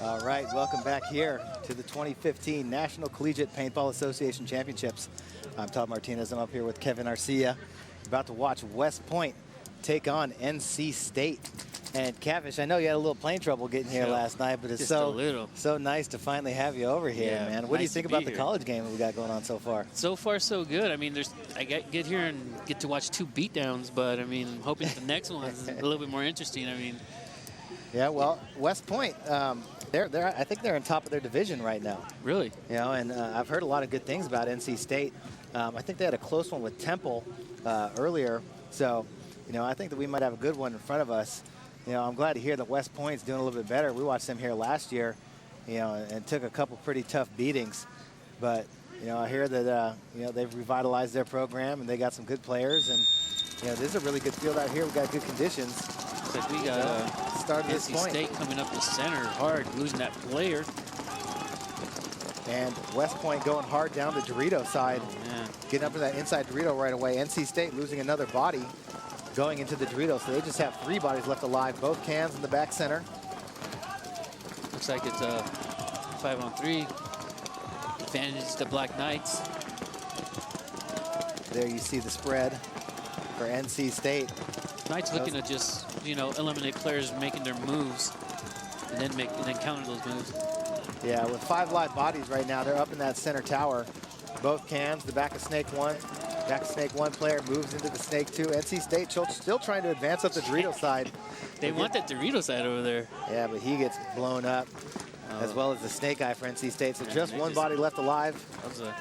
All right, welcome back here to the 2015 National Collegiate Paintball Association Championships. I'm Todd Martinez. I'm up here with Kevin Arcia. About to watch West Point take on NC State. And Cavish, I know you had a little plane trouble getting here last night, but it's so nice to finally have you over here, man. What do you think about the college game that we got going on so far? So far, so good. I mean, I get here and get to watch 2 beatdowns, but I mean, I'm hoping the next one's a little bit more interesting. I mean, yeah, well, West Point, I think they're on top of their division right now. Really? You know, and I've heard a lot of good things about NC State. I think they had a close one with Temple earlier, so you know, I think that we might have a good one in front of us. You know, I'm glad to hear that West Point's doing a little bit better. We watched them here last year, you know, and took a couple pretty tough beatings. But, you know, I hear that, you know, they've revitalized their program and they got some good players. And, you know, this is a really good field out here. We got good conditions. Looks like we got start of this point. State coming up the center hard, losing that player. And West Point going hard down the Dorito side. Oh, getting up to that inside Dorito right away. NC State losing another body going into the Dorito, so they just have 3 bodies left alive, both cans in the back center. Looks like it's a 5-on-3. Advantage to Black Knights. There you see the spread for NC State. Knights looking to just, you know, eliminate players making their moves and then counter those moves. Yeah, with 5 live bodies right now, they're up in that center tower. Both cans, the back of Snake 1. Back of Snake 1 player moves into the Snake 2. NC State still trying to advance up the Dorito side. They want that Dorito side over there. Yeah, but he gets blown up, as well as the Snake Eye for NC State. So just 1 body left alive. That was a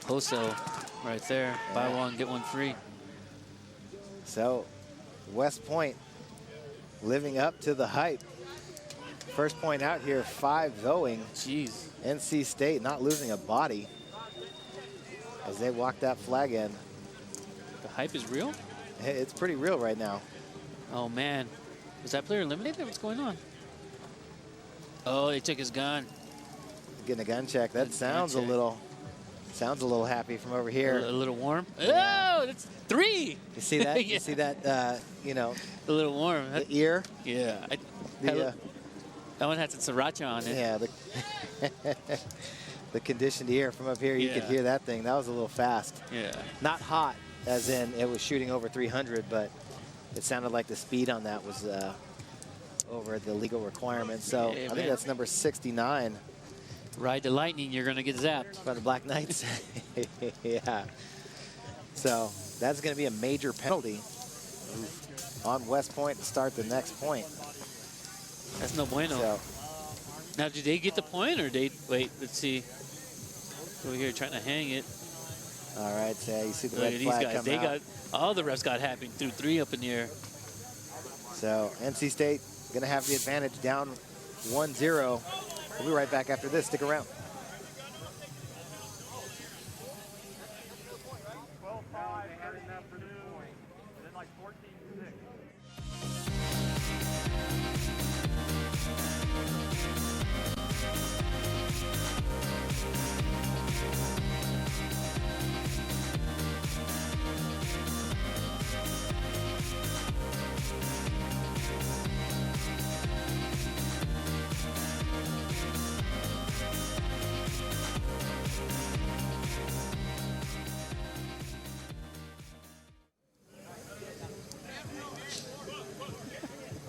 wholesale right there. Yeah. Buy 1, get 1 free. So West Point living up to the hype. First point out here, 5 going. Jeez. NC State not losing a body as they walk that flag in. The hype is real? It's pretty real right now. Oh, man. Was that player eliminated? What's going on? Oh, they took his gun. Getting a gun check. That sounds a little happy from over here. A little warm. Yeah. Oh, that's 3. You see that? Yeah. You see that, you know. A little warm. The ear? Yeah. That one had some sriracha on it. Yeah. The conditioned ear from up here, you could hear that thing. That was a little fast. Yeah. Not hot, as in it was shooting over 300, but it sounded like the speed on that was over the legal requirement. So I think that's number 69. Ride the lightning, you're going to get zapped. By the Black Knights. Yeah. So that's going to be a major penalty on West Point to start the next point. That's no bueno. So, now, did they get the point or wait, let's see. Over here trying to hang it. All right, so you see the Look red flag come out. All the refs got happy, threw 3 up in the air. So NC State going to have the advantage down 1-0. We'll be right back after this. Stick around.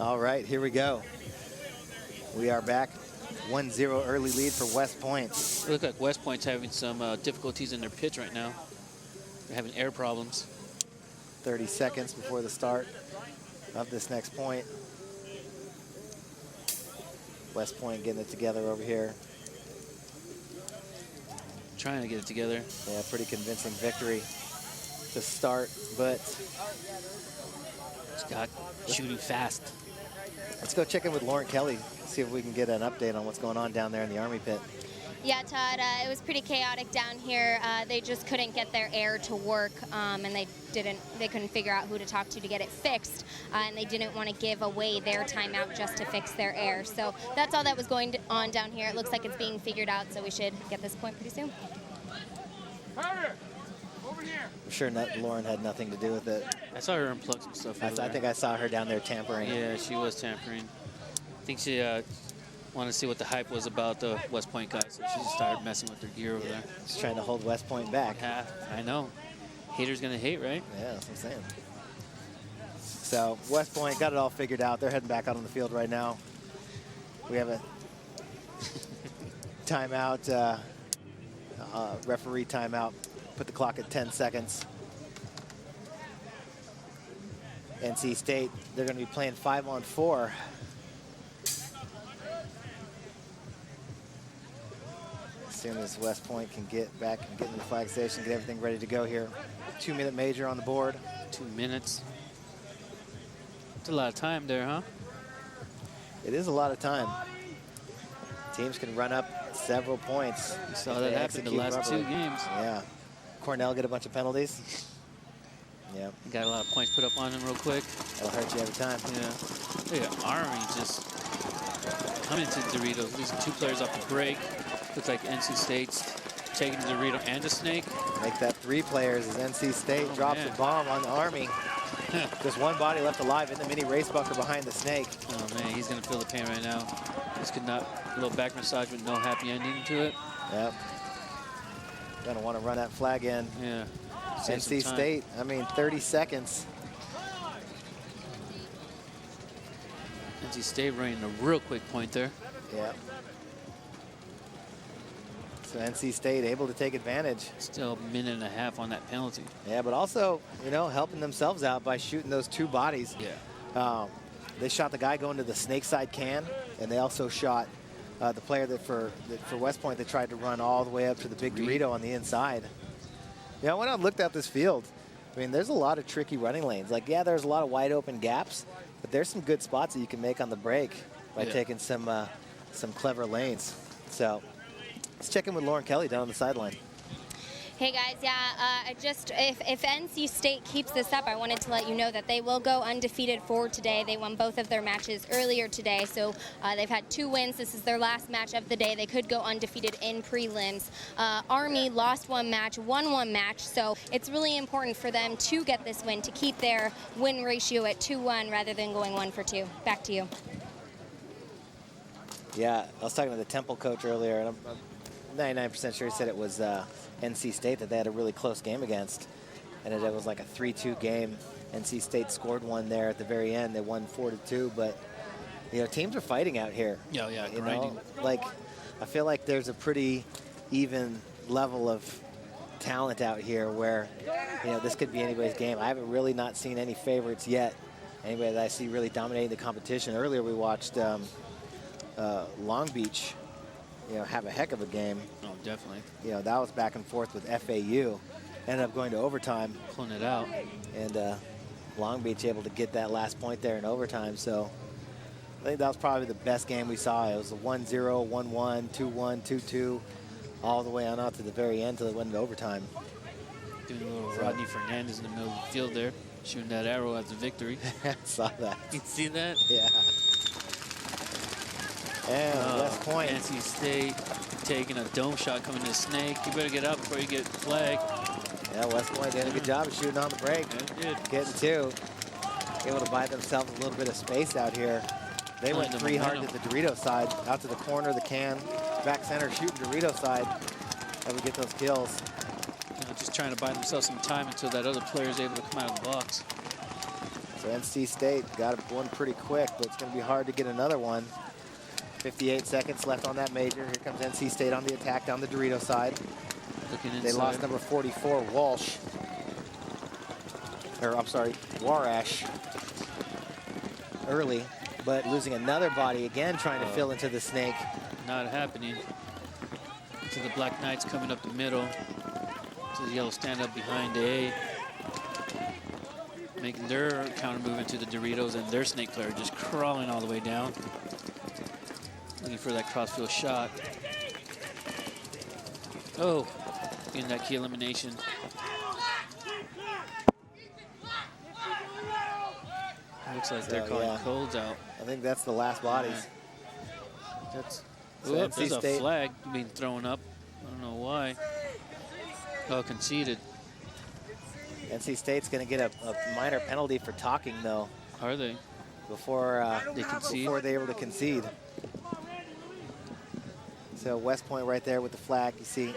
All right, here we go. We are back. 1-0 early lead for West Point. It looks like West Point's having some difficulties in their pitch right now. They're having air problems. 30 seconds before the start of this next point. West Point getting it together over here. Trying to get it together. Yeah, pretty convincing victory to start, but Scott shooting fast. Let's go check in with Lauren Kelly, see if we can get an update on what's going on down there in the Army pit. Yeah, Todd, it was pretty chaotic down here. They just couldn't get their air to work, and they couldn't figure out who to talk to get it fixed, and they didn't want to give away their timeout just to fix their air. So that's all that was going on down here. It looks like it's being figured out, so we should get this point pretty soon. I'm sure Lauren had nothing to do with it. I saw her unplug some stuff. I think I saw her down there tampering. Yeah, she was tampering. think she wanted to see what the hype was about the West Point guys, so she just started messing with their gear over there. Just trying to hold West Point back. Yeah, I know. Haters gonna hate, right? Yeah, that's what I'm saying. So West Point got it all figured out. They're heading back out on the field right now. We have a timeout, referee timeout. Put the clock at 10 seconds. NC State, they're going to be playing 5-on-4. As soon as West Point can get back and get in the flag station, get everything ready to go here. 2-minute major on the board. 2 minutes. It's a lot of time there, huh? It is a lot of time. Teams can run up several points. You saw that happen the last 2 games. Yeah. Cornell get a bunch of penalties. Yeah. Got a lot of points put up on him real quick. That'll hurt you every time. Yeah. Look at Army just coming to Doritos. Losing 2 players off the break. Looks like NC State's taking the Dorito and the Snake. Make that 3 players as NC State drops a bomb on the Army. Just 1 body left alive in the mini race bunker behind the Snake. Oh man, he's gonna feel the pain right now. This could not, a little back massage with no happy ending to it. Yep. Gonna want to run that flag in. Yeah. NC State, I mean, 30 seconds. NC State running a real quick point there. Yeah. So NC State able to take advantage. Still a minute and a half on that penalty. Yeah, but also, you know, helping themselves out by shooting those 2 bodies. Yeah. They shot the guy going to the snake side can, and they also shot the player that for West Point that tried to run all the way up to the big Dorito on the inside. Yeah, I went out and looked at this field. I mean, there's a lot of tricky running lanes. Like, yeah, there's a lot of wide open gaps, but there's some good spots that you can make on the break by taking some clever lanes. So let's check in with Lauren Kelly down on the sideline. Hey guys, if NC State keeps this up, I wanted to let you know that they will go undefeated for today. They won both of their matches earlier today, so they've had 2 wins. This is their last match of the day. They could go undefeated in prelims. Army lost 1 match, won 1 match, so it's really important for them to get this win, to keep their win ratio at 2-1 rather than going 1 for 2. Back to you. Yeah, I was talking to the Temple coach earlier, and I'm 99% sure he said it was NC State that they had a really close game against, and it was like a 3-2 game. NC State scored 1 there at the very end. They won 4-2, but you know, teams are fighting out here. Yeah, yeah, you grinding. know, like I feel like there's a pretty even level of talent out here where, you know, this could be anybody's game. I haven't really not seen any favorites yet. Anybody that I see really dominating the competition. Earlier we watched Long Beach, you know, have a heck of a game. Oh, definitely. You know, that was back and forth with FAU. Ended up going to overtime. Pulling it out. And Long Beach able to get that last point there in overtime. So I think that was probably the best game we saw. It was a 1-0, 1-1, 2-1, 2-2, all the way on out to the very end until it went into overtime. Doing a little Rodney Fernandez in the middle of the field there, shooting that arrow at the victory. Saw that. You see that? Yeah. And West Point. NC State taking a dome shot coming to Snake. You better get up before you get flagged. Yeah, West Point did a good job of shooting on the break. Yeah, getting 2. Able to buy themselves a little bit of space out here. They went 3 hard to the Dorito side, out to the corner of the can, back center, shooting Dorito side. That would get those kills. You know, just trying to buy themselves some time until that other player is able to come out of the box. So NC State got one pretty quick, but it's going to be hard to get another one. 58 seconds left on that major. Here comes NC State on the attack down the Dorito side. Looking inside. They lost number 44, Walsh. Or, I'm sorry, Warash early, but losing another body again, trying to fill into the Snake. Not happening. To the Black Knights coming up the middle. To the yellow stand up behind A. Making their counter move into the Doritos, and their Snake player just crawling all the way down. Looking for that crossfield shot. Oh, getting that key elimination. Looks like they're calling colds out. I think that's the last bodies. Yeah. That's so there's NC State a flag being thrown up. I don't know why. Oh, conceded. NC State's going to get a minor penalty for talking, though. Are they? before They concede. before they were able to concede. So West Point right there with the flag. You see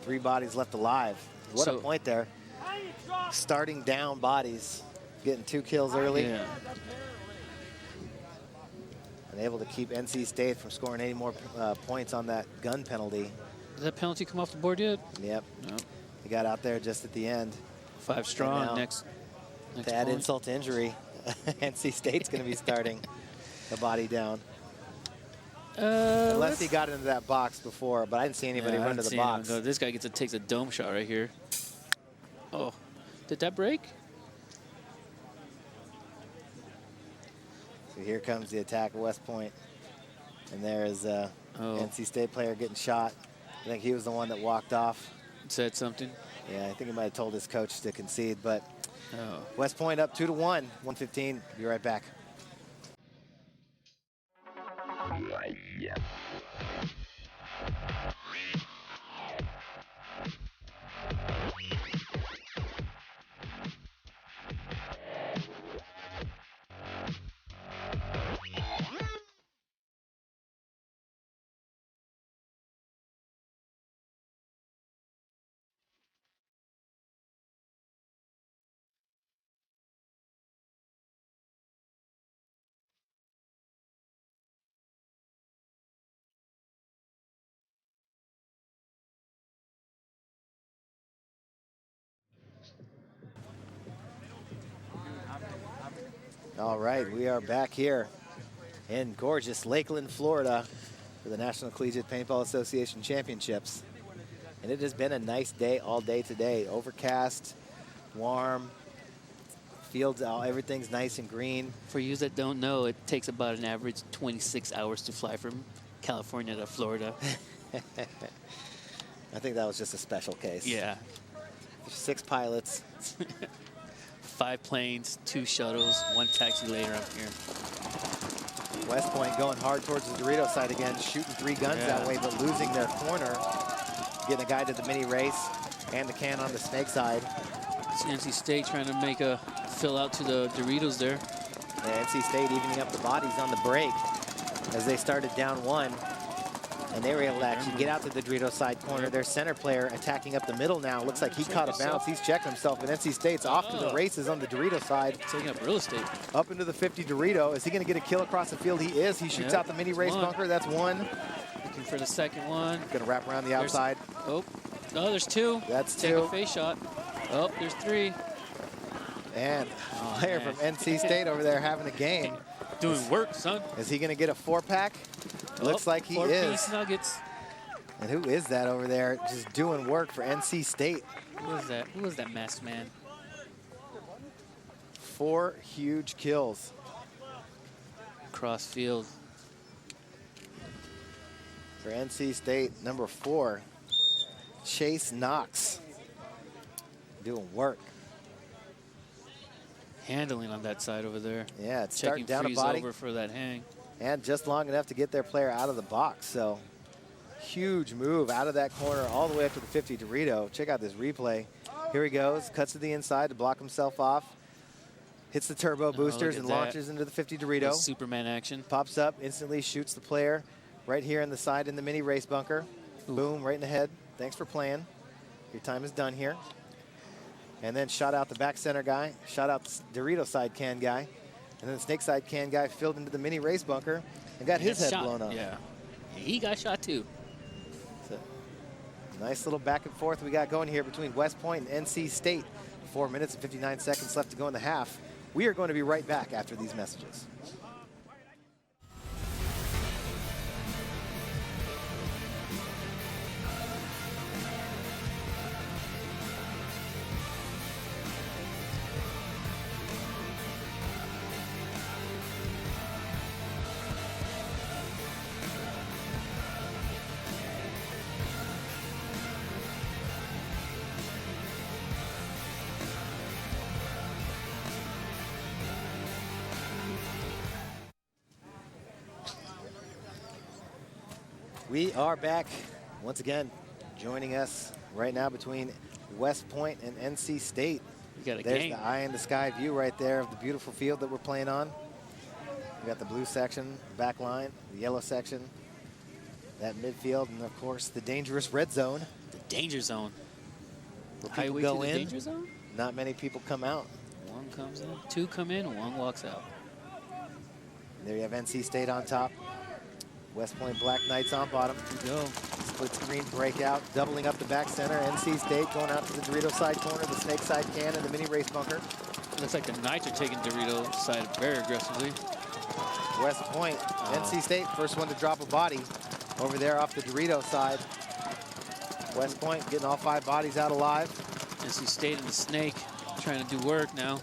3 bodies left alive. What a point there. Starting down bodies, getting 2 kills early. Yeah. And able to keep NC State from scoring any more points on that gun penalty. Did that penalty come off the board yet? Yep. Nope. They got out there just at the end. 5 strong. Next to add point. insult to injury, NC State's going to be starting a body down. Unless he got into that box before, but I didn't see anybody run to the box. This guy takes a dome shot right here. Oh, did that break? So here comes the attack of West Point. And there is a NC State player getting shot. I think he was the one that walked off. Said something? Yeah, I think he might have told his coach to concede, but West Point up 2-1, 1:15. Be right back. All right, we are back here in gorgeous Lakeland, Florida for the National Collegiate Paintball Association Championships. And it has been a nice day all day today. Overcast, warm, fields out, everything's nice and green. For you that don't know, it takes about an average 26 hours to fly from California to Florida. I think that was just a special case. Yeah. 6 pilots. 5 planes, 2 shuttles, 1 taxi later up here. West Point going hard towards the Dorito side again, shooting 3 guns that way, but losing their corner. Getting a guy to the mini race and the can on the snake side. It's NC State trying to make a fill out to the Doritos there. Yeah, NC State evening up the bodies on the break as they started down 1. And they were able to actually get out to the Dorito side corner. Their center player attacking up the middle now. Looks like he caught a bounce. He's checked himself, but NC State's off to the races on the Dorito side. Taking up real estate. Up into the 50 Dorito. Is he going to get a kill across the field? He is. He shoots out the mini race bunker. That's 1. Looking for the second one. Going to wrap around the outside. Oh, no, there's 2. That's 2. Take a face shot. Oh, there's 3. And a player from NC State over there having a game. Doing work, son. Is he going to get a 4-pack? Looks like he is. 4-piece nuggets. And who is that over there just doing work for NC State? Who is that? Who is that masked man? 4 huge kills. Cross field. For NC State, number 4, Chase Knox. Doing work. Handling on that side over there. Yeah, it's starting down a freeze body. over for that hang. And just long enough to get their player out of the box. So huge move out of that corner all the way up to the 50 Dorito. Check out this replay. Here he goes, cuts to the inside to block himself off. Hits the turbo boosters and launches into the 50 Dorito. That's Superman action. Pops up, instantly shoots the player right here in the side in the mini race bunker. Ooh. Boom, right in the head. Thanks for playing. Your time is done here. And then shot out the back center guy, shot out the Dorito side can guy, and then the snake side can guy filled into the mini race bunker and got his head blown off. Yeah, he got shot too. So, nice little back and forth we got going here between West Point and NC State. 4 minutes and 59 seconds left to go in the half. We are going to be right back after these messages. We are back once again. Joining us right now between West Point and NC State. You got a There's game. the eye in the sky view right there of the beautiful field that we're playing on. We got the blue section, back line, the yellow section, that midfield, and of course the dangerous red zone. The danger zone. Where people Highway go to the in, danger zone? not many people come out. One comes in, two come in, one walks out. There you have NC State on top. West Point Black Knights on bottom. Here we go. Split screen breakout, doubling up the back center. NC State going out to the Dorito side corner, the snake side can, and the mini race bunker. Looks like the Knights are taking Dorito side very aggressively. West Point, NC State, first one to drop a body over there off the Dorito side. West Point getting all 5 bodies out alive. NC State and the snake trying to do work now.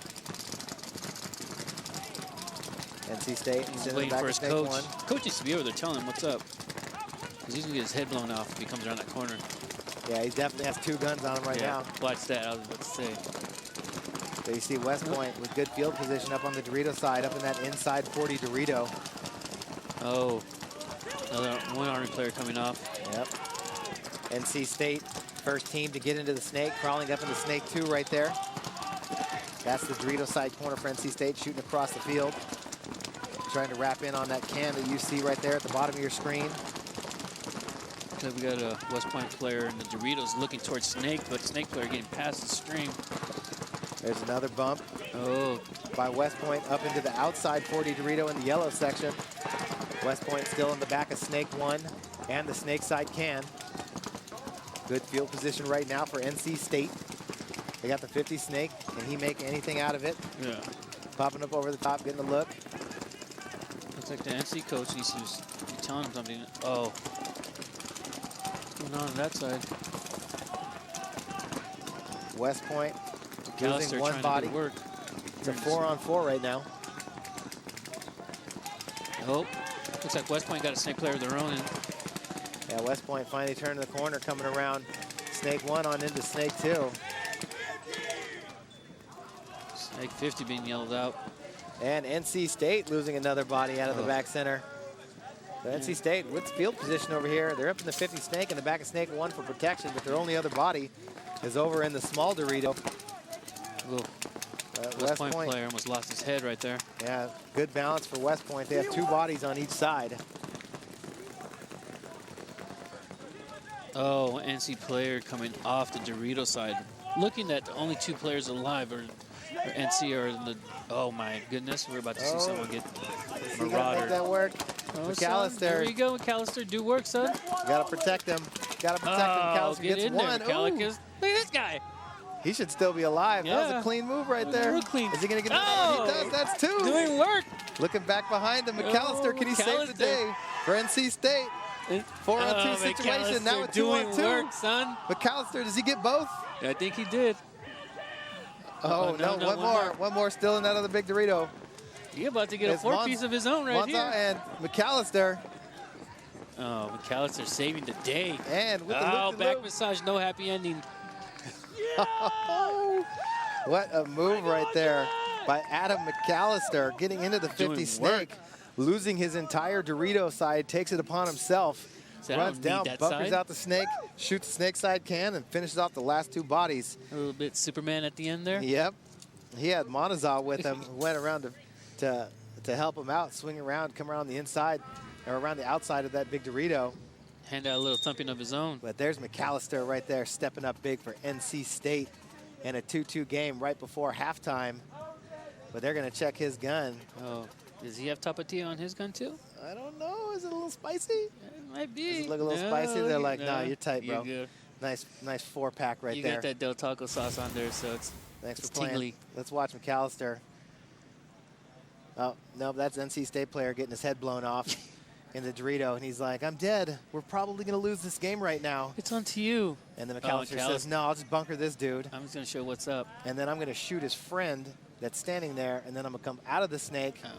NC State He's sitting in the waiting back for of his snake coach. one. Coach needs to be over there telling him what's up. Because he's going to get his head blown off if he comes around that corner. Yeah, he definitely has 2 guns on him right now. Watch that, I was about to say. So you see West Point with good field position up on the Dorito side, up in that inside 40 Dorito. Oh, another one Army player coming off. Yep. NC State, first team to get into the snake, crawling up in the snake 2 right there. That's the Dorito side corner for NC State, shooting across the field. Trying to wrap in on that can that you see right there at the bottom of your screen. So we got a West Point player and the Doritos looking towards Snake, but Snake player getting past the screen. There's another bump Oh, by West Point up into the outside 40 Dorito in the yellow section. West Point still in the back of Snake 1 and the Snake side can. Good field position right now for NC State. They got the 50 Snake. Can he make anything out of it? yeah. Popping up over the top, getting the look. Looks like the NC coach needs to be telling him something. Oh. What's going on that side? West Point McAllister losing 1 trying body. to do work. It's a 4-on-4 right now. Oh, looks like West Point got a Snake player of their own. Yeah, West Point finally turning the corner, coming around Snake 1 on into Snake 2. Snake 50 being yelled out. And NC State losing another body out of the back center. So NC State with field position over here. They're up in the 50 Snake in the back of Snake 1 for protection, but their only other body is over in the small Dorito. West Point player almost lost his head right there. Yeah, good balance for West Point. They have 2 bodies on each side. Oh, NC player coming off the Dorito side. Looking at the only 2 players alive are NC are in the, oh my goodness, we're about to see someone get Is he gonna make marauded. that work? Oh, McAllister. son, there you go, McAllister. Do work, son. Gotta protect him. Gotta protect him. McAllister Get gets in 1. there, McAllister. Look at this guy. He should still be alive. That was Yeah. a clean move right there. Real clean. Is he gonna get another one? He does. That's 2. Doing work. Looking back behind him, McAllister, can he save the McAllister. day for NC State? 4-on-2 situation, now a 2-on-2. Doing work, son. McAllister, does he get both? I think he did. Oh, no, one more. One more still in that other big Dorito. He's about to get It's a 4-piece of his own right Monza here. and McAllister. Oh, McAllister saving the day. And with the back loop-de-loop. massage, no happy ending. What a move right there by Adam McAllister, getting into the 50 Doing Snake, losing his entire Dorito side, takes it upon himself, So I runs don't need down, that bunkers side. out the Snake, shoots the Snake side can, and finishes off the last 2 bodies. A little bit Superman at the end there. Yep. He had Monazal with him, who went around to help him out, swing around, come around the inside, or around the outside of that big Dorito. Hand out a little thumping of his own. But there's McAllister right there, stepping up big for NC State in a 2-2 game right before halftime. But they're going to check his gun. Oh, does he have Tapatio on his gun too? I don't know. Is it a little spicy? It might be. Does it look a little spicy? They're like, nah, you're tight, bro. You're good. Nice 4-pack right you there. got that Del Taco sauce on there, so it's Thanks it's for playing. tingly. Let's watch McAllister. Oh, no, that's NC State player getting his head blown off in the Dorito. And he's like, I'm dead. We're probably going to lose this game right now. It's on to you. And then McAllister says, no, I'll just bunker this dude. I'm just going to show what's up. And then I'm going to shoot his friend that's standing there. And then I'm going to come out of the Snake. Oh.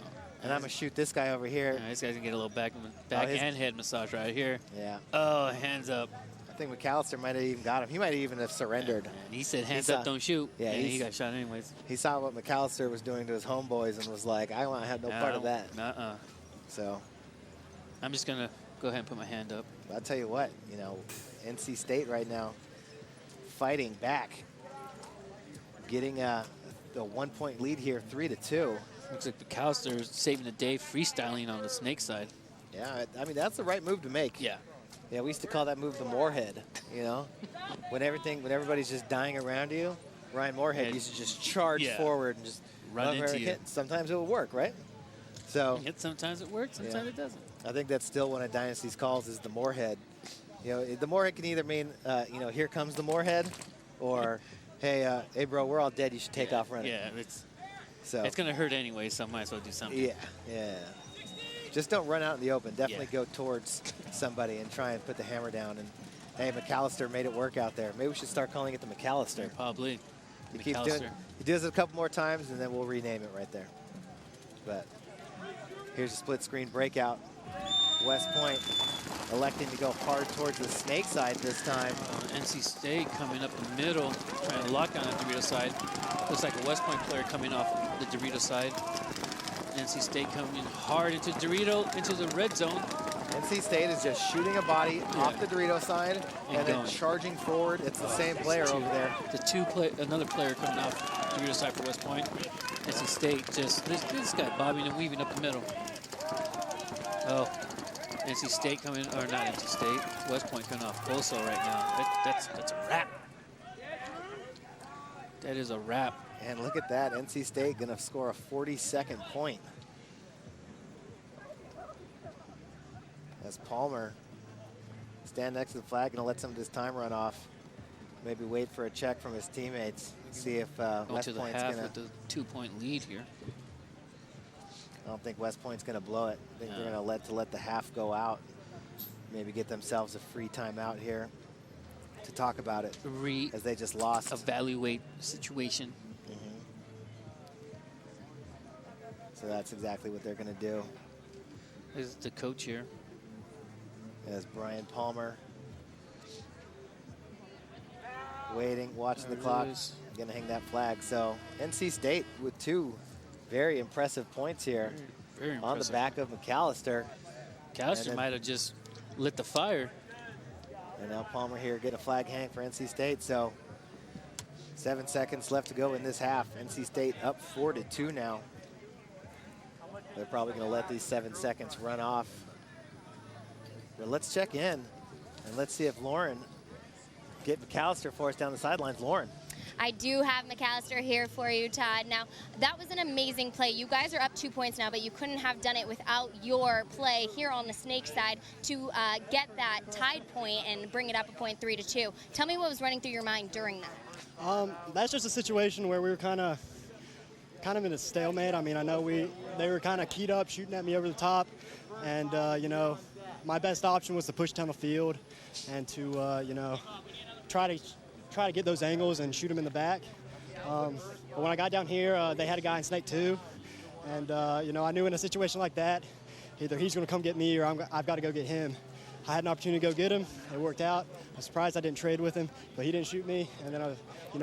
And I'm going to shoot this guy over here. Yeah, this guy's going to get a little back and head massage right here. Yeah. Oh, hands up. I think McAllister might have even got him. He might even have surrendered. And he said, hands up, don't shoot. Yeah, and he got shot anyways. He saw what McAllister was doing to his homeboys and was like, I want to have no part of that. So I'm just going to go ahead and put my hand up. I'll tell you what, you know, NC State right now fighting back, getting a 1-point lead here, 3-2. Looks like McAllister is saving the day, freestyling on the snake side. Yeah, I mean, that's the right move to make. Yeah. Yeah, we used to call that move the Moorhead, you know? when everybody's just dying around you, Ryan Moorhead used to just charge forward and just run into you. Sometimes it would work, right? So sometimes it works, sometimes it doesn't. I think that's still one of Dynasty's calls is the Moorhead. You know, the Moorhead can either mean, you know, here comes the Moorhead, or hey, hey, bro, we're all dead. You should take off running. Yeah, it's going to hurt anyway, so I might as well do something. Yeah. Just don't run out in the open. Definitely go towards somebody and try and put the hammer down. And hey, McAllister made it work out there. Maybe we should start calling it the McAllister. Yeah, probably. He keeps doing. He does it a couple more times, and then we'll rename it right there. But here's a split screen breakout. West Point electing to go hard towards the snake side this time. NC State coming up the middle, trying to lock down the Dorito side. Looks like a West Point player coming off the Dorito side. NC State coming hard into Dorito, into the red zone. NC State is just shooting a body off the Dorito side and then charging forward. It's the same player over there. Another player coming off Dorito side for West Point. NC State just, this guy bobbing and weaving up the middle. Oh, NC State coming, or not NC State, West Point coming off Boso right now. That's a wrap. That is a wrap. And look at that, NC State gonna score a 42nd point. As Palmer stand next to the flag, gonna let some of this time run off. Maybe wait for a check from his teammates. See if West Point's gonna. With the 2-point lead here. I don't think West Point's gonna blow it. I think they're gonna let the half go out. Maybe get themselves a free timeout here to talk about it, as they just lost. Evaluate the situation. So that's exactly what they're going to do. This is the coach here. As Brian Palmer waiting, watching the clock, going to hang that flag. So NC State with 2 very impressive points here on the back of McAllister. McAllister might have just lit the fire. And now Palmer here getting a flag hang for NC State. So 7 seconds left to go in this half. NC State up 4-2 now. They're probably going to let these 7 seconds run off. But let's check in, and let's see if Lauren get McAllister for us down the sidelines. Lauren. I do have McAllister here for you, Todd. Now, that was an amazing play. You guys are up 2 points now, but you couldn't have done it without your play here on the snake side to get that tied point and bring it up a point 3-2. Tell me what was running through your mind during that. That's just a situation where we were kind of in a stalemate. I mean, I know they were kind of keyed up, shooting at me over the top, and you know, my best option was to push down the field and to you know, try to get those angles and shoot them in the back. But when I got down here, they had a guy in snake 2, and you know, I knew in a situation like that, either he's going to come get me or I've got to go get him. I had an opportunity to go get him. It worked out. I'm surprised I didn't trade with him, but he didn't shoot me. And then I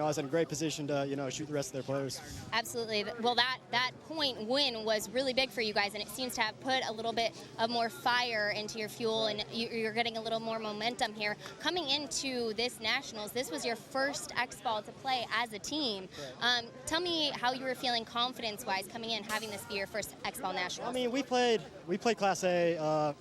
was in a great position to, you know, shoot the rest of their players. Absolutely. Well, that point win was really big for you guys, and it seems to have put a little bit of more fire into your fuel, and you're getting a little more momentum here. Coming into this Nationals, this was your first X-Ball to play as a team. Tell me how you were feeling confidence-wise coming in, having this be your first X-Ball Nationals. I mean, we played Class A,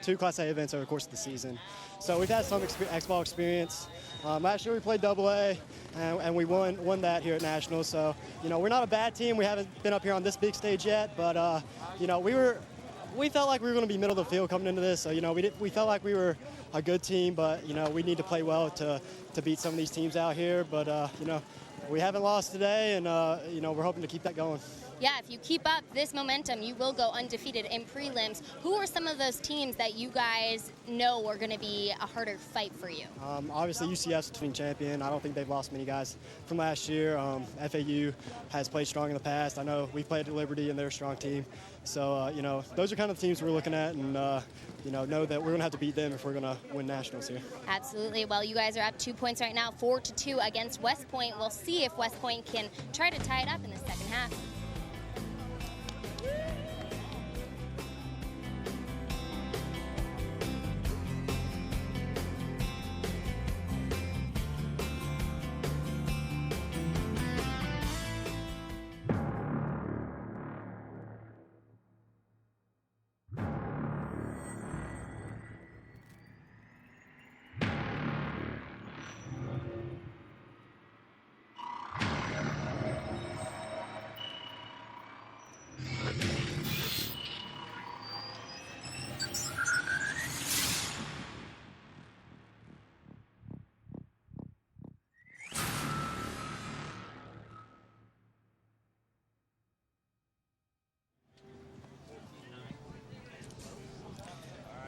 2 Class A events over the course of the season. So we've had some X-Ball experience. Last year we played AA, and we won that here at Nationals. So, you know, we're not a bad team. We haven't been up here on this big stage yet, but, you know, we felt like we were going to be middle of the field coming into this. So, you know, we felt like we were a good team, but, you know, we need to play well to beat some of these teams out here. But, you know, we haven't lost today, and, you know, we're hoping to keep that going. Yeah, if you keep up this momentum, you will go undefeated in prelims. Who are some of those teams that you guys know are going to be a harder fight for you? Obviously, UCF's the defending champion. I don't think they've lost many guys from last year. FAU has played strong in the past. I know we've played at Liberty, and they're a strong team. So, you know, those are kind of the teams we're looking at, and, you know that we're going to have to beat them if we're going to win Nationals here. Absolutely. Well, you guys are up 2 points right now, 4-2 against West Point. We'll see if West Point can try to tie it up in the second half.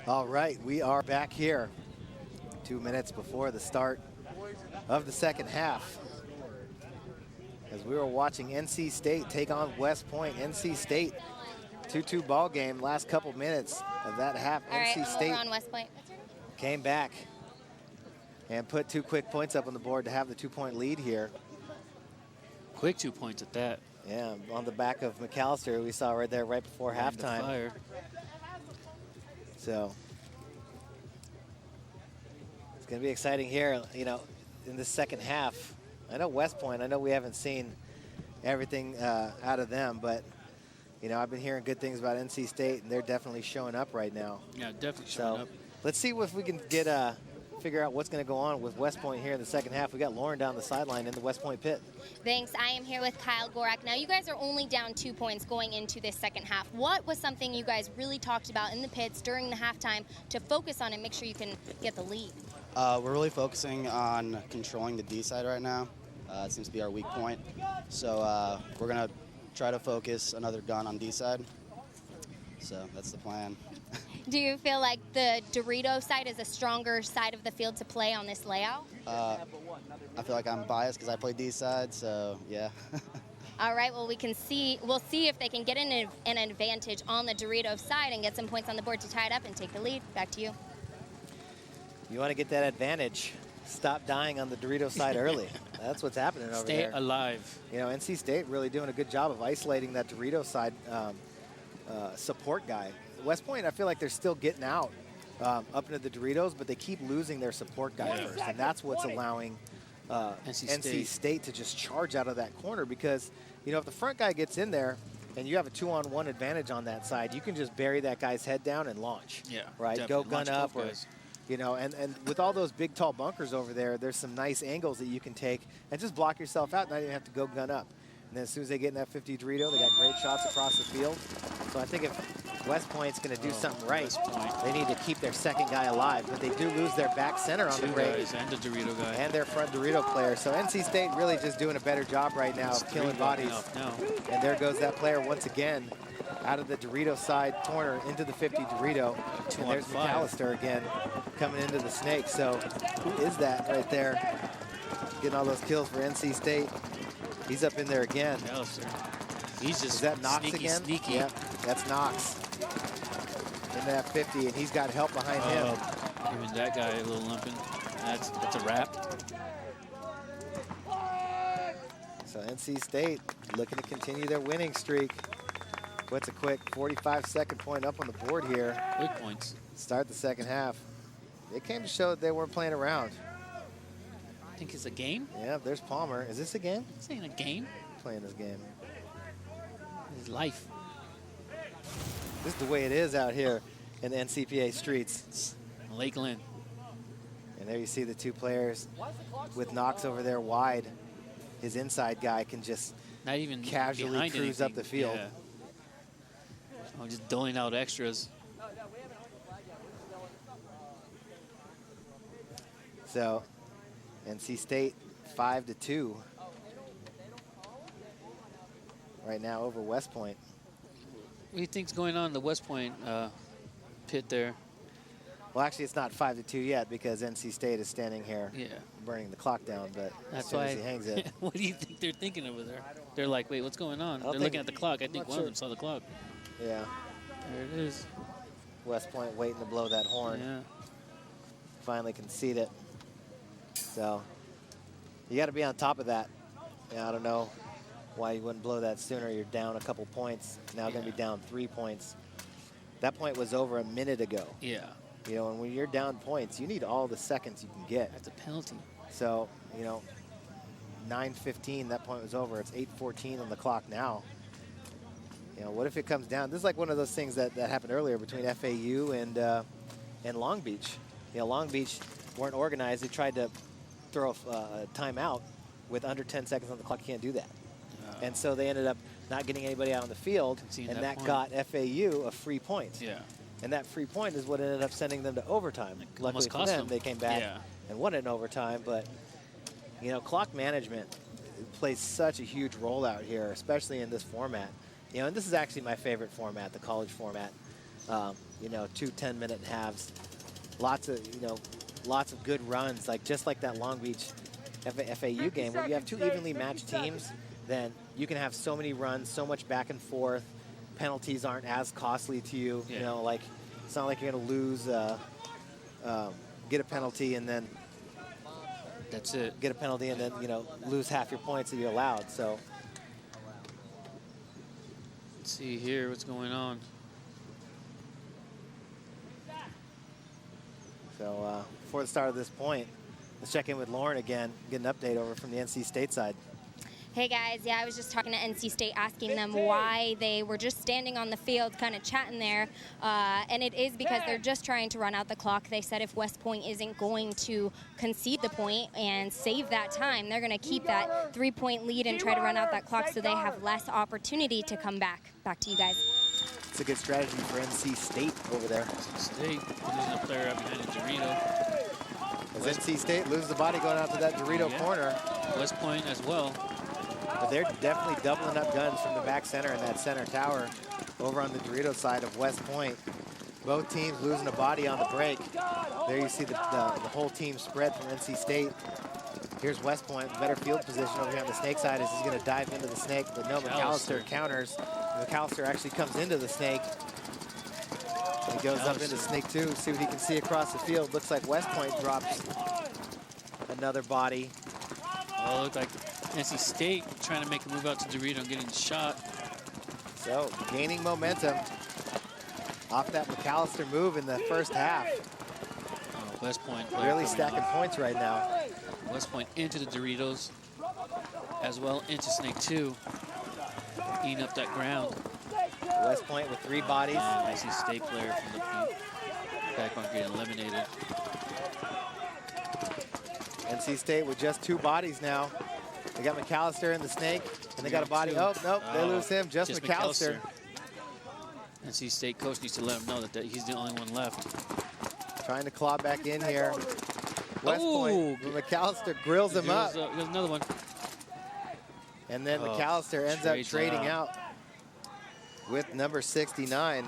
All right, we are back here 2 minutes before the start of the second half. As we were watching NC State take on West Point. NC State 2-2 ball game. Last couple minutes of that half. All NC right, State we're on West Point. came back and put 2 quick points up on the board to have the 2-point lead here. Quick 2 points at that. Yeah, on the back of McAllister, we saw right there right before halftime. Fire. So it's going to be exciting here, you know, in the second half. I know West Point, I know we haven't seen everything out of them, but, you know, I've been hearing good things about NC State, and they're definitely showing up right now. Yeah, definitely showing up. Let's see if we can get figure out what's going to go on with West Point here in the second half. We got Lauren down the sideline in the West Point pit. Thanks. I am here with Kyle Gorak. Now, you guys are only down 2 points going into this second half. What was something you guys really talked about in the pits during the halftime to focus on and make sure you can get the lead? We're really focusing on controlling the D side right now. It seems to be our weak point. So we're going to try to focus another gun on D side. So that's the plan. Do you feel like the Dorito side is a stronger side of the field to play on this layout? I feel like I'm biased because I play D side, so yeah. All right, well, we'll see if they can get an advantage on the Dorito side and get some points on the board to tie it up and take the lead. Back to you. You want to get that advantage. Stop dying on the Dorito side early. That's what's happening over there. Stay alive. You know, NC State really doing a good job of isolating that Dorito side support guy. West Point, I feel like they're still getting out up into the Doritos, but they keep losing their support guy first, and that's what's allowing NC State to just charge out of that corner because, you know, if the front guy gets in there and you have a 2-on-1 advantage on that side, you can just bury that guy's head down and launch. Yeah, right? definitely. Go gun up or, you know, and with all those big, tall bunkers over there, there's some nice angles that you can take and just block yourself out, not even have to go gun up. And then as soon as they get in that 50 Dorito, they got great shots across the field. So I think if West Point's going to do something right, they need to keep their second guy alive. But they do lose their back center on the break. And the Dorito guy. And their front Dorito player. So NC State really just doing a better job right now of killing bodies. And there goes that player once again out of the Dorito side corner into the 50 Dorito. And there's McAllister again coming into the snake. So who is that right there? Getting all those kills for NC State. He's up in there again. He's just is that Knox sneaky, again? Sneaky. Yeah, that's Knox. In that 50, and he's got help behind him. Giving that guy a little lumping. That's a wrap. So NC State looking to continue their winning streak. What's a quick 45-second point up on the board here. Quick points. Start the second half. They came to show that they weren't playing around. I think it's a game. Yeah, there's Palmer. Is this a game? This ain't a game. Playing this game. This is life. This is the way it is out here in the NCPA streets. Lakeland. And there you see the two players with Knox over there wide. His inside guy can just not even casually cruise up the field. Yeah. Oh, just doling out extras. So NC State 5-2 right now over West Point. What do you think's going on in the West Point pit there? Well, actually, it's not 5-2 yet because NC State is standing here burning the clock down. But that's as soon why as he hangs it. What do you think they're thinking over there? They're like, wait, what's going on? They're looking at the clock. I think one of them saw the clock. Yeah. There it is. West Point waiting to blow that horn. Yeah. Finally concede it. So you got to be on top of that. Yeah, I don't know why you wouldn't blow that sooner. You're down a couple points. Now going to be down 3 points. That point was over a minute ago. Yeah. You know, and when you're down points, you need all the seconds you can get. That's a penalty. So, you know, 9:15, that point was over. It's 8:14 on the clock now. You know, what if it comes down? This is like one of those things that happened earlier between FAU and Long Beach. You know, Long Beach weren't organized. They tried to throw a timeout with under 10 seconds on the clock. You can't do that. And so they ended up not getting anybody out on the field, and that got FAU a free point. Yeah. And that free point is what ended up sending them to overtime. Luckily for them, they came back and won it in overtime. But, you know, clock management plays such a huge role out here, especially in this format. You know, and this is actually my favorite format, the college format. You know, 2 10-minute halves. Lots of, you know, lots of good runs, like just like that Long Beach FAU game. When you have 2 evenly matched teams, then you can have so many runs, so much back and forth. Penalties aren't as costly to you. Yeah. You know, like it's not like you're going to lose, get a penalty and then That's it. get a penalty and then, you know, lose half your points that you allowed. So Let's see here what's going on. So before the start of this point, let's check in with Lauren again, get an update over from the NC State side. Hey guys, yeah, I was just talking to NC State asking them why they were just standing on the field kind of chatting there, and it is because they're just trying to run out the clock. They said if West Point isn't going to concede the point and save that time, they're going to keep that 3-point lead and try to run out that clock so they have less opportunity to come back. Back to you guys. It's a good strategy for NC State over there. State losing a player out behind a Dorito. As NC State loses the body going out to that Dorito corner. West Point as well. But they're definitely doubling up guns from the back center in that center tower over on the Dorito side of West Point. Both teams losing a body on the break. There you see the whole team spread from NC State. Here's West Point, better field position over here on the snake side as he's going to dive into the snake, but no, McAllister counters. McAllister actually comes into the snake. He goes up into snake 2, see what he can see across the field. Looks like West Point drops another body. Well, it looked like NC State trying to make a move out to Dorito and getting the shot. So gaining momentum off that McAllister move in the first half. West Point really stacking points right now. West Point into the Doritos, as well into Snake 2, eating up that ground. West Point with 3 bodies. And NC State player from the back one getting eliminated. NC State with just 2 bodies now. They got McAllister in the snake, and they got a body. Oh, nope, they lose him. Just McAllister. NC State coach needs to let him know that he's the only one left. Trying to claw back in here. West Point, McAllister grills him up. Here's another one. And then McAllister ends up trading out with number 69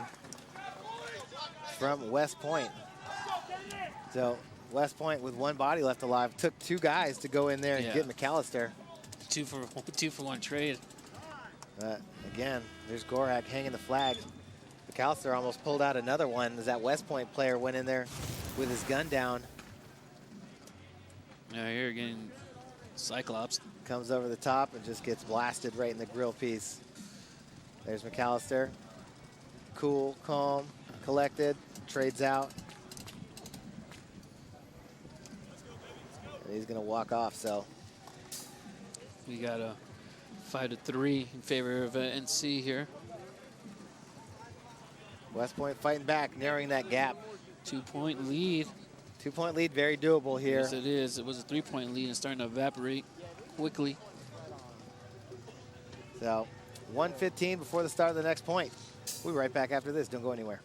from West Point. So West Point with 1 body left alive. Took 2 guys to go in there and get McAllister. 2 for 1 trade. Again, there's Gorak hanging the flag. McAllister almost pulled out another one as that West Point player went in there with his gun down. Now here again, Cyclops comes over the top and just gets blasted right in the grill piece. There's McAllister. Cool, calm, collected, trades out. And he's going to walk off, so. We got a 5-3 in favor of NC here. West Point fighting back, narrowing that gap. 2-point lead. 2-point lead, very doable here. Yes, it is. It was a 3-point lead and starting to evaporate quickly. So 1:15 before the start of the next point. We'll be right back after this. Don't go anywhere.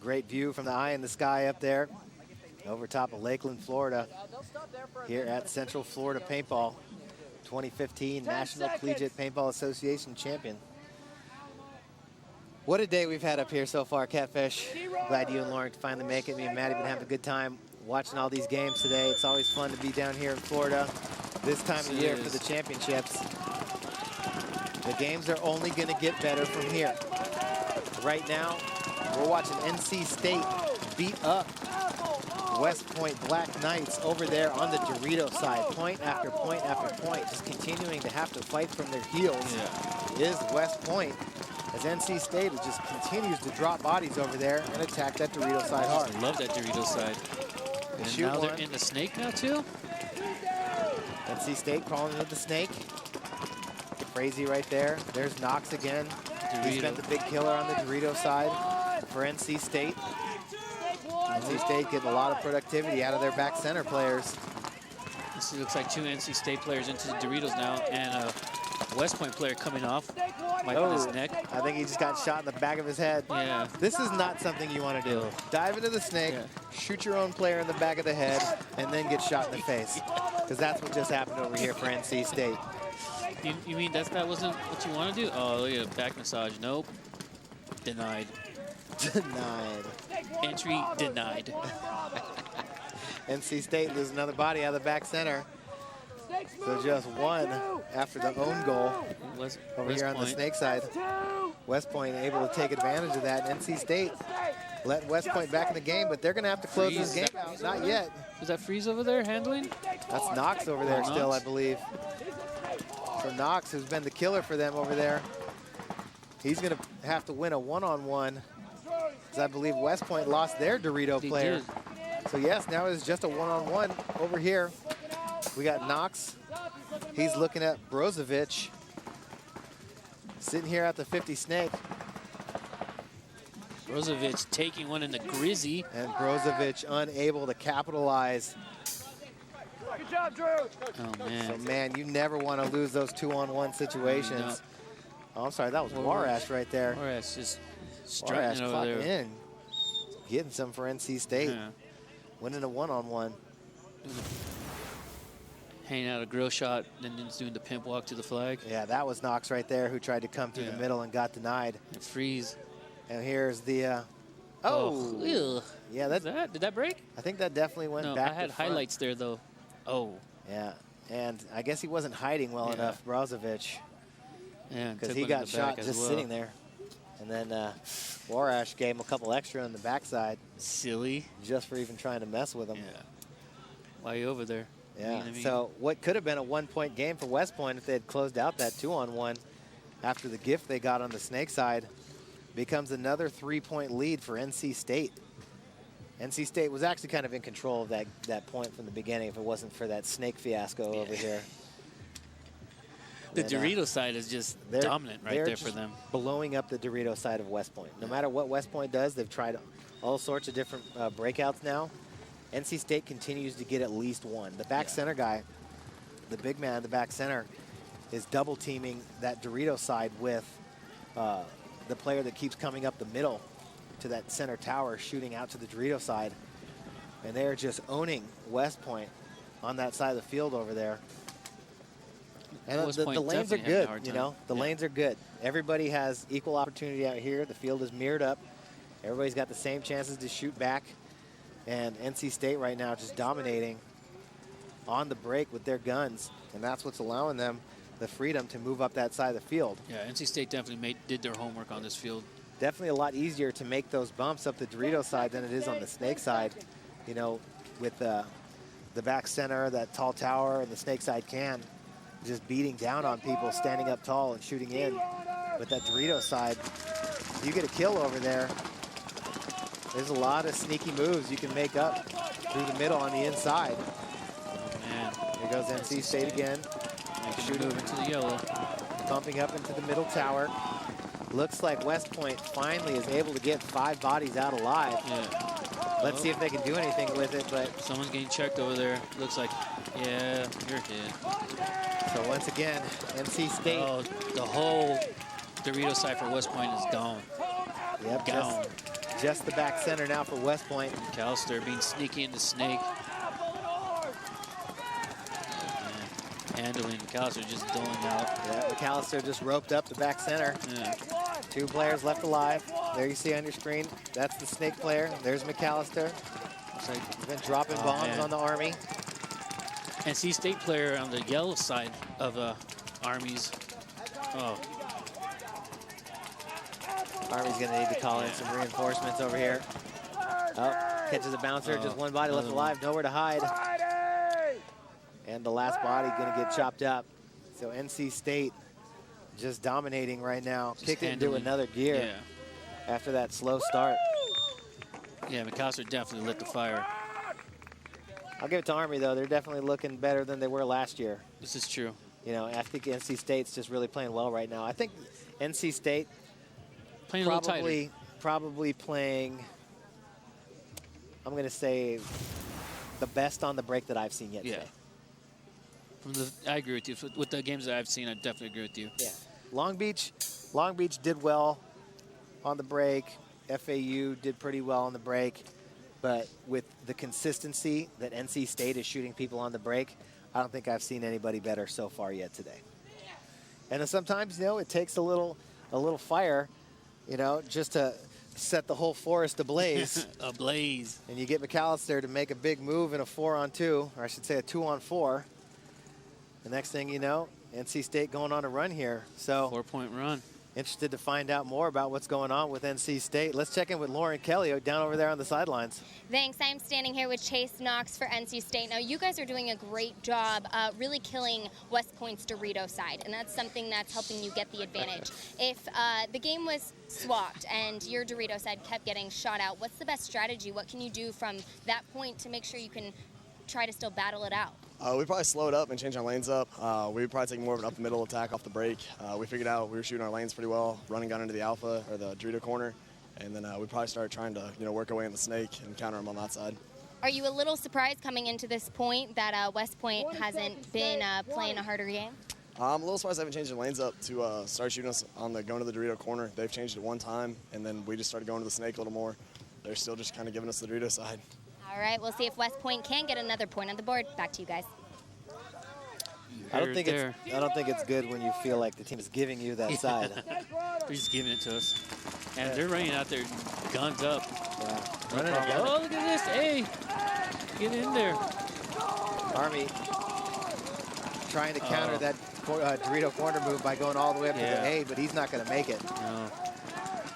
Great view from the eye in the sky up there over top of Lakeland, Florida, here at Central Florida Paintball, 2015 National Collegiate Paintball Association champion. What a day we've had up here so far, Catfish. Glad you and Lauren could finally make it. Me and Maddie have been having a good time watching all these games today. It's always fun to be down here in Florida this time of year for the championships. The games are only going to get better from here. Right now, we're watching NC State beat up West Point Black Knights over there on the Dorito side. Point after point after point, just continuing to have to fight from their heels is West Point, as NC State just continues to drop bodies over there and attack that Dorito side hard. I love that Dorito side. And now they're in the snake now too? NC State crawling into the snake. Crazy right there. There's Knox again. He's been the big killer on the Dorito side for NC State. NC State getting a lot of productivity out of their back center players. This looks like 2 NC State players into the Doritos now, and a West Point player coming off. Might be his neck. I think he just got shot in the back of his head. Yeah. This is not something you want to do. Dive into the snake, shoot your own player in the back of the head, and then get shot in the face. Because that's what just happened over here for NC State. You mean that wasn't what you want to do? Oh, look at back massage. Nope. Denied. Denied. Entry denied. NC State loses another body out of the back center. So just one after the own goal over here on the snake side. West Point able to take advantage of that. NC State letting West Point back in the game, but they're going to have to close this game out. Not yet. Is that Freeze over there handling? That's Knox over there still, I believe. So Knox, who's been the killer for them over there, he's going to have to win a one-on-one, because I believe West Point lost their Dorito player. So yes, now it's just a one-on-one over here. We got Knox. He's looking at Brozovic, sitting here at the 50 snake. Brozovic taking one in the Grizzy. And Brozovic unable to capitalize. Good job, Drew. Oh, man. So, man, you never want to lose those 2-on-1 situations. No. Oh, I'm sorry, that was Warash right there. Warash just strutting over there. In, getting some for NC State. Yeah. Winning a one-on-one. Hanging out a grill shot, then just doing the pimp walk to the flag. Yeah, that was Knox right there who tried to come through the middle and got denied. And Freeze. And here's the, yeah, did that break? I think that definitely went no, back I had to front. highlights there, though. Oh. Yeah, and I guess he wasn't hiding well enough, Brozovic. Yeah, because he got shot just sitting there. And then Warash gave him a couple extra on the backside. Silly. Just for even trying to mess with him. Yeah. Why are you over there? Yeah, so what could have been a one-point game for West Point if they had closed out that 2-on-1 after the gift they got on the snake side becomes another 3-point lead for NC State. NC State was actually kind of in control of that point from the beginning if it wasn't for that snake fiasco over here. The Dorito side is just dominant right there for them. Blowing up the Dorito side of West Point. No matter what West Point does, they've tried all sorts of different breakouts now. NC State continues to get at least one. The back center guy, the big man, the back center, is double teaming that Dorito side with the player that keeps coming up the middle to that center tower, shooting out to the Dorito side. And they're just owning West Point on that side of the field over there. And the lanes are good, you know. The lanes are good. Everybody has equal opportunity out here. The field is mirrored up. Everybody's got the same chances to shoot back. And NC State right now just dominating on the break with their guns. And that's what's allowing them the freedom to move up that side of the field. Yeah, NC State definitely did their homework on this field. Definitely a lot easier to make those bumps up the Dorito side than it is on the snake side. You know, with the back center, that tall tower, and the snake side can. Just beating down on people, standing up tall and shooting in. But that Dorito side, you get a kill over there. There's a lot of sneaky moves you can make up through the middle on the inside. Man. Here goes NC State again. Shooting over into the yellow. Bumping up into the middle tower. Looks like West Point finally is able to get 5 bodies out alive. Yeah. Let's see if they can do anything with it, but... Someone's getting checked over there. Looks like, yeah, you're hit. So once again, NC State... Oh, the whole Dorito side for West Point is gone. Yep, gone. Just the back center now for West Point. McAllister being sneaky in the snake. Handling McAllister just doling out. Yeah, McAllister just roped up the back center. Yeah. 2 players left alive. There you see on your screen. That's the snake player. There's McAllister. Looks like he's been dropping bombs on the Army. NC State player on the yellow side of Army's. Oh. Army's going to need to call in some reinforcements over here. Oh, Catches a bouncer, just one body left alive, nowhere to hide. And the last body gonna get chopped up. So NC State just dominating right now. Just Kicked it into another gear after that slow start. Yeah, McAllister definitely lit the fire. I'll give it to Army, though. They're definitely looking better than they were last year. This is true. You know, I think NC State's just really playing well right now. I think NC State playing a little tighter. Probably playing, I'm going to say, the best on the break that I've seen yet today. I agree with you. With the games that I've seen, I definitely agree with you. Yeah. Long Beach did well on the break. FAU did pretty well on the break. But with the consistency that NC State is shooting people on the break, I don't think I've seen anybody better so far yet today. And then sometimes, you know, it takes a little fire, you know, just to set the whole forest ablaze. Ablaze. And you get McAllister to make a big move in a 4-on-2, or I should say a 2-on-4. The next thing you know, NC State going on a run here. So 4-point run. Interested to find out more about what's going on with NC State. Let's check in with Lauren Kelly down over there on the sidelines. Thanks. I'm standing here with Chase Knox for NC State. Now, you guys are doing a great job really killing West Point's Dorito side, and that's something that's helping you get the advantage. If the game was swapped and your Dorito side kept getting shot out, what's the best strategy? What can you do from that point to make sure you can try to still battle it out? We probably slow it up and change our lanes up. We would probably take more of an up-the-middle attack off the break. We figured out we were shooting our lanes pretty well, running gun into the alpha or the Dorito corner, and then we probably started trying to work our way in the snake and counter them on that side. Are you a little surprised coming into this point that West Point hasn't been playing a harder game? I'm a little surprised they haven't changed their lanes up to start shooting us on the going to the Dorito corner. They've changed it one time, and then we just started going to the snake a little more. They're still just kind of giving us the Dorito side. All right, we'll see if West Point can get another point on the board. Back to you guys. I don't think it's good when you feel like the team is giving you that side. They're just giving it to us. And they're running out there, guns up. Yeah. Oh, look at this. Hey, get in there. Army trying to counter that Dorito corner move by going all the way up to the A, but he's not going to make it. No.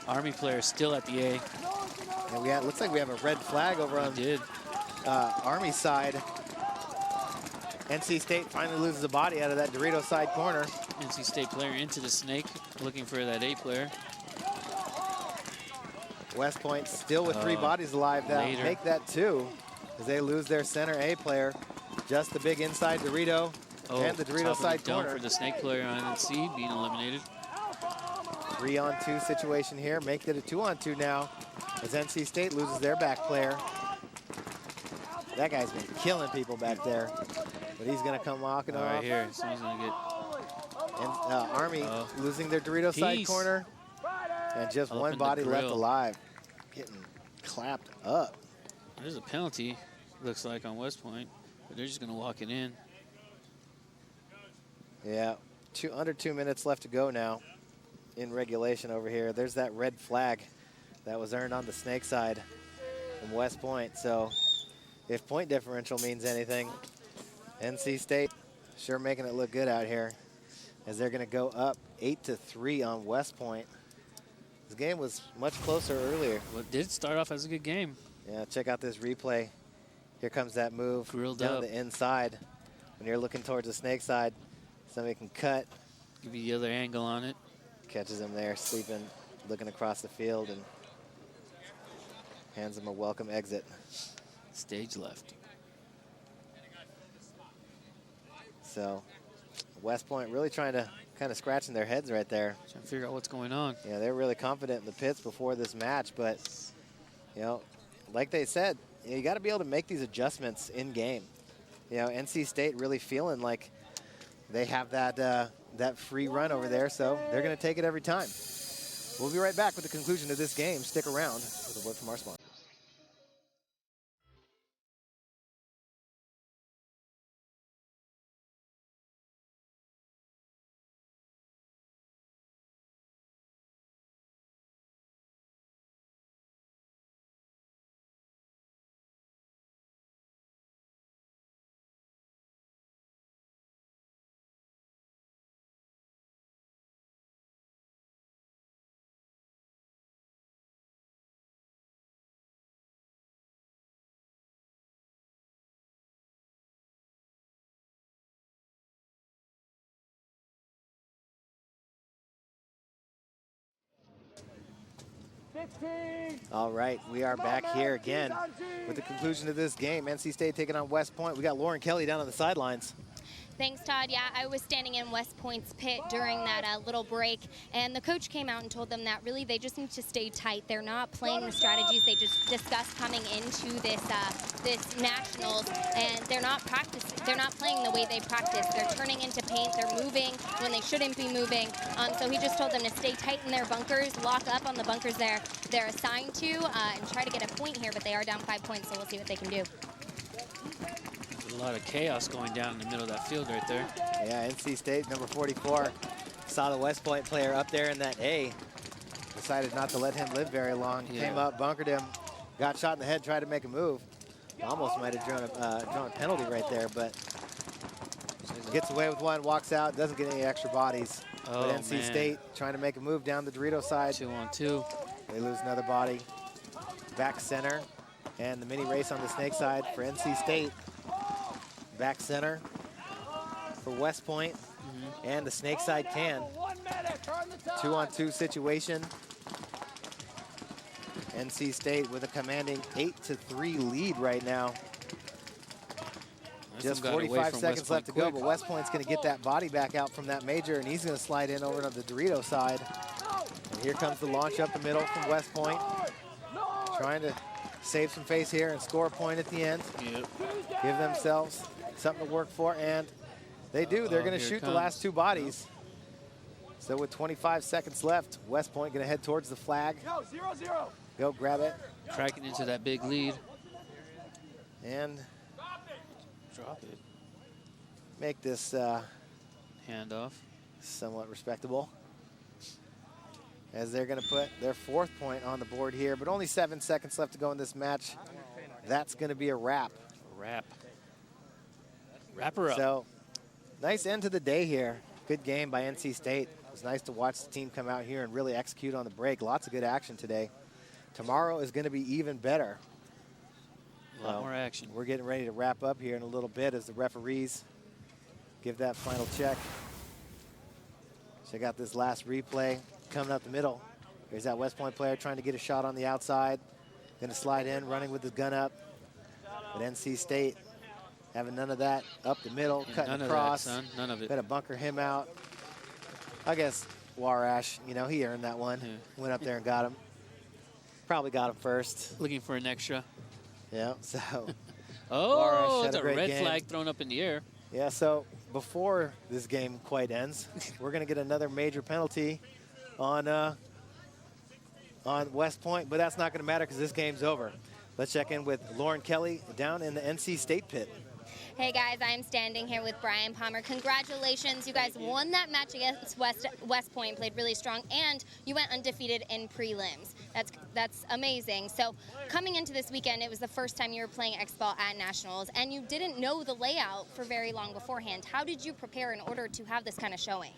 Army player still at the A. And looks like we have a red flag over on Army side. NC State finally loses a body out of that Dorito side corner. NC State player into the snake, looking for that A player. West Point still with 3 bodies alive. That'll make that 2 as they lose their center A player. Just the big inside Dorito and the Dorito side corner. For the snake player on NC being eliminated. 3-on-2 situation here. Make it a 2-on-2 now as NC State loses their back player. That guy's been killing people back there, but he's going to come walking off. Right here, someone's going to get. And Army losing their Dorito side corner, and just one body left alive, getting clapped up. There's a penalty, looks like, on West Point, but they're just going to walk it in. Yeah, under 2 minutes left to go now in regulation over here. There's that red flag that was earned on the snake side from West Point. So if point differential means anything, NC State sure making it look good out here as they're going to go up 8-3 on West Point. This game was much closer earlier. Well, it did start off as a good game. Yeah, check out this replay. Here comes that move down the inside. When you're looking towards the snake side, somebody can cut. Give you the other angle on it. Catches him there, sleeping, looking across the field, and hands him a welcome exit. Stage left. So West Point really trying to kind of scratching their heads right there. Trying to figure out what's going on. Yeah, they're really confident in the pits before this match, but, you know, like they said, you got to be able to make these adjustments in game. You know, NC State really feeling like they have that free run over there, so they're going to take it every time. We'll be right back with the conclusion of this game. Stick around with a word from our sponsor. All right, we are back here again with the conclusion of this game. NC State taking on West Point. We got Lauren Kelly down on the sidelines. Thanks, Todd. Yeah, I was standing in West Point's pit during that little break, and the coach came out and told them that really they just need to stay tight. They're not playing the strategies they just discussed coming into this this nationals, and they're not practicing. They're not playing the way they practice. They're turning into paint. They're moving when they shouldn't be moving. So he just told them to stay tight in their bunkers, lock up on the bunkers they're assigned to, and try to get a point here. But they are down 5 points, so we'll see what they can do. A lot of chaos going down in the middle of that field right there. Yeah, NC State, number 44, saw the West Point player up there in that A. Decided not to let him live very long. Yeah. Came up, bunkered him, got shot in the head, tried to make a move. Almost might have drawn a penalty right there, but gets away with one, walks out, doesn't get any extra bodies. Oh, but NC State trying to make a move down the Dorito side. 2-on-2. They lose another body. Back center, and the mini race on the snake side for NC State. Back center for West Point, and the snake side can. 2-on-2 situation. NC State with a commanding 8-3 lead right now. Just 45 seconds left to go, but West Point's going to get that body back out from that major, and he's going to slide in over to the Dorito side. And here comes the launch up the middle from West Point. Trying to save some face here and score a point at the end. Yep. Give themselves something to work for, and they do. They're going to shoot the last two bodies. So with 25 seconds left, West Point going to head towards the flag. Go, 0-0. Go grab it. Tracking into that big lead. And drop it. Make this handoff somewhat respectable, as they're going to put their 4th point on the board here, but only 7 seconds left to go in this match. That's going to be a wrap. Wrap her up. So nice end to the day here. Good game by NC State. It was nice to watch the team come out here and really execute on the break. Lots of good action today. Tomorrow is going to be even better. A lot more action. We're getting ready to wrap up here in a little bit as the referees give that final check. Check out this last replay coming up the middle. Here's that West Point player trying to get a shot on the outside. Going to slide in, running with his gun up. But NC State having none of that. Up the middle, cutting across. None of that, son. None of it. Got to bunker him out. I guess Warash, you know, he earned that one. Yeah. Went up there and got him. Probably got him first. Looking for an extra. Yeah, so. Oh, it's a a great red game. flag thrown up in the air. Yeah, so before this game quite ends, we're going to get another major penalty on West Point, but that's not going to matter because this game's over. Let's check in with Lauren Kelly down in the NC State pit. Hey guys, I'm standing here with Brian Palmer. Congratulations, you guys won that match against West Point, played really strong, and you went undefeated in prelims. That's amazing. So coming into this weekend, it was the first time you were playing X-Ball at Nationals, and you didn't know the layout for very long beforehand. How did you prepare in order to have this kind of showing?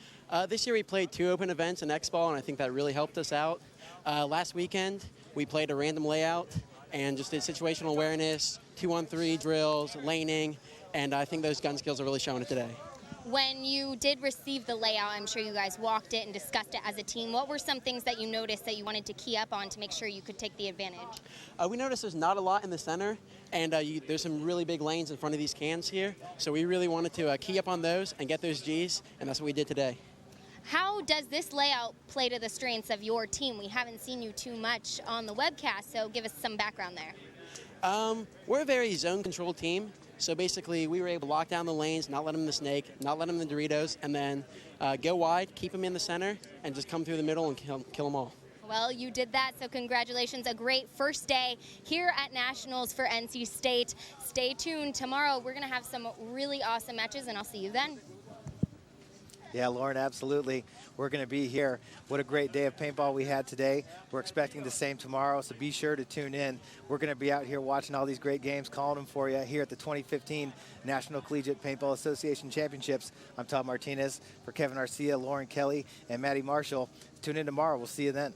This year we played 2 open events in X-Ball, and I think that really helped us out. Last weekend, we played a random layout and just did situational awareness, 2-on-3 drills, laning, and I think those gun skills are really showing it today. When you did receive the layout, I'm sure you guys walked it and discussed it as a team. What were some things that you noticed that you wanted to key up on to make sure you could take the advantage? We noticed there's not a lot in the center, and there's some really big lanes in front of these cans here, so we really wanted to key up on those and get those Gs, and that's what we did today. How does this layout play to the strengths of your team? We haven't seen you too much on the webcast, so give us some background there. We're a very zone-controlled team. So basically, we were able to lock down the lanes, not let them in the snake, not let them in the Doritos, and then go wide, keep them in the center, and just come through the middle and kill them all. Well, you did that, so congratulations. A great first day here at Nationals for NC State. Stay tuned. Tomorrow, we're going to have some really awesome matches, and I'll see you then. Yeah, Lauren, absolutely. We're going to be here. What a great day of paintball we had today. We're expecting the same tomorrow, so be sure to tune in. We're going to be out here watching all these great games, calling them for you here at the 2015 National Collegiate Paintball Association Championships. I'm Todd Martinez. For Kevin Arcia, Lauren Kelly, and Maddie Marshall. Tune in tomorrow. We'll see you then.